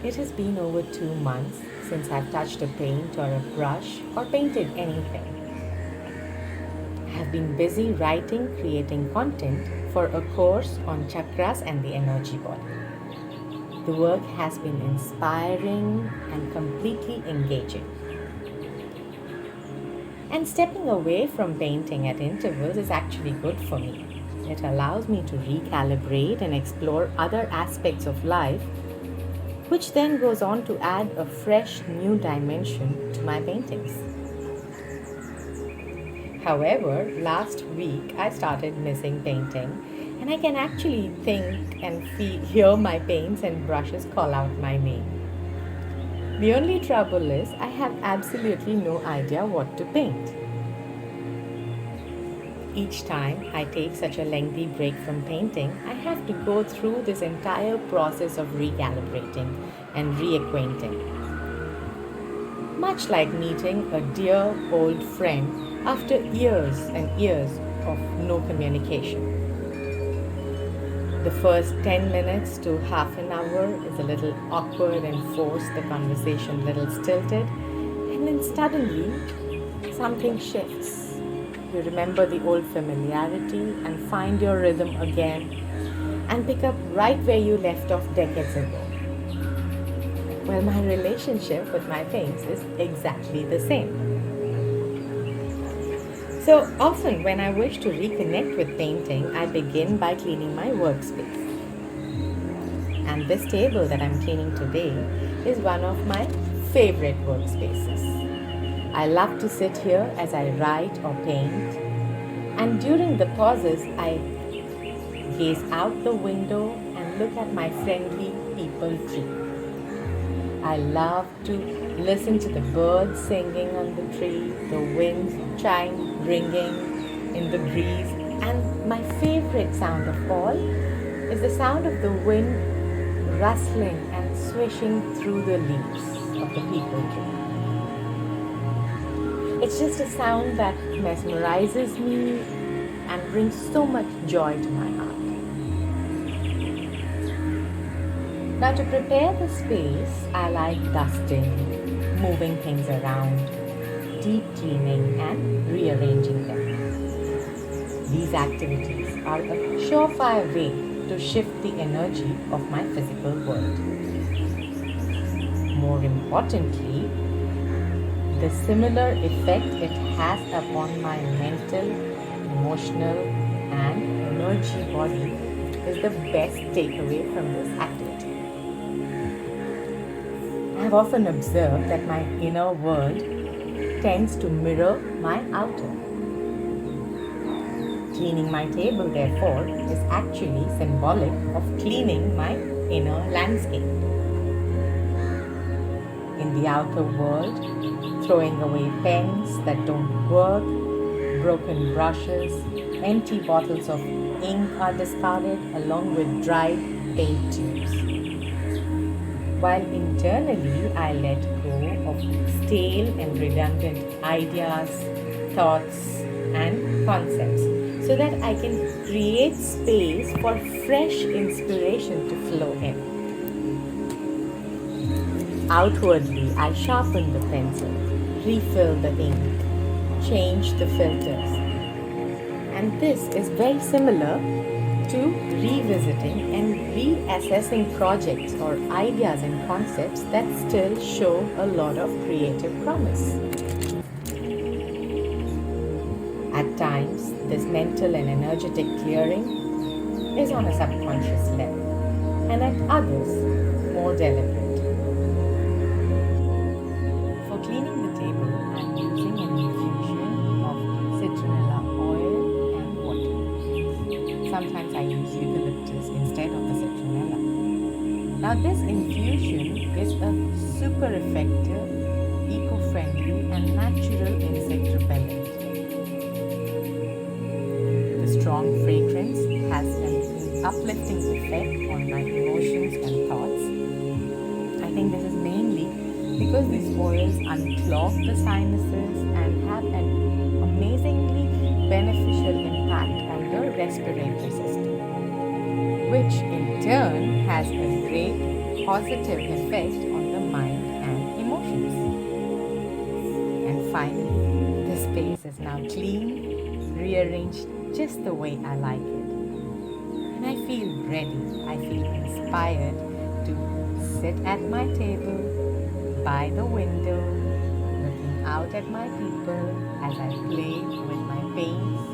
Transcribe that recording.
It has been over 2 months since I've touched a paint or a brush or painted anything. I have been busy writing, creating content for a course on chakras and the energy body. The work has been inspiring and completely engaging. And stepping away from painting at intervals is actually good for me. It allows me to recalibrate and explore other aspects of life, which then goes on to add a fresh new dimension to my paintings. However, last week I started missing painting, and I can actually think and hear my paints and brushes call out my name. The only trouble is I have absolutely no idea what to paint. Each time I take such a lengthy break from painting, I have to go through this entire process of recalibrating and reacquainting. Much like meeting a dear old friend after years and years of no communication. The first 10 minutes to half an hour is a little awkward and forced, the conversation a little stilted, and then suddenly something shifts. You remember the old familiarity and find your rhythm again and pick up right where you left off decades ago. Well, my relationship with my paints is exactly the same. So often when I wish to reconnect with painting, I begin by cleaning my workspace. And this table that I'm cleaning today is one of my favorite workspaces. I love to sit here as I write or paint, and during the pauses, I gaze out the window and look at my friendly peepal tree. I love to listen to the birds singing on the tree, the wind chime ringing in the breeze, and my favorite sound of all is the sound of the wind rustling and swishing through the leaves of the peepal tree. It's just a sound that mesmerizes me and brings so much joy to my heart. Now, to prepare the space, I like dusting, moving things around, deep cleaning and rearranging them. These activities are a surefire way to shift the energy of my physical world. More importantly, the similar effect it has upon my mental, emotional, and energy body is the best takeaway from this activity. I have often observed that my inner world tends to mirror my outer. Cleaning my table, therefore, is actually symbolic of cleaning my inner landscape. In the outer world, throwing away pens that don't work, broken brushes, empty bottles of ink are discarded along with dried paint tubes. While internally I let go of stale and redundant ideas, thoughts, and concepts so that I can create space for fresh inspiration to flow in. Outwardly, I sharpen the pencil, refill the ink, change the filters. And this is very similar to revisiting and reassessing projects or ideas and concepts that still show a lot of creative promise. At times, this mental and energetic clearing is on a subconscious level, and at others, more deliberate. For cleaning the table, I'm using an infusion of citronella oil and water. Sometimes I use eucalyptus instead of the citronella. Now, this infusion is a super effective, eco-friendly, and natural insect repellent. The strong fragrance has an uplifting effect on my emotions and thoughts. I think this is mainly because these oils unclog the sinuses and have an amazingly beneficial impact on the respiratory system, which in turn has a great positive effect on the mind and emotions. And finally, the space is now clean, rearranged just the way I like it. And I feel ready, I feel inspired to sit at my table, by the window, looking out at my people as I play with my paints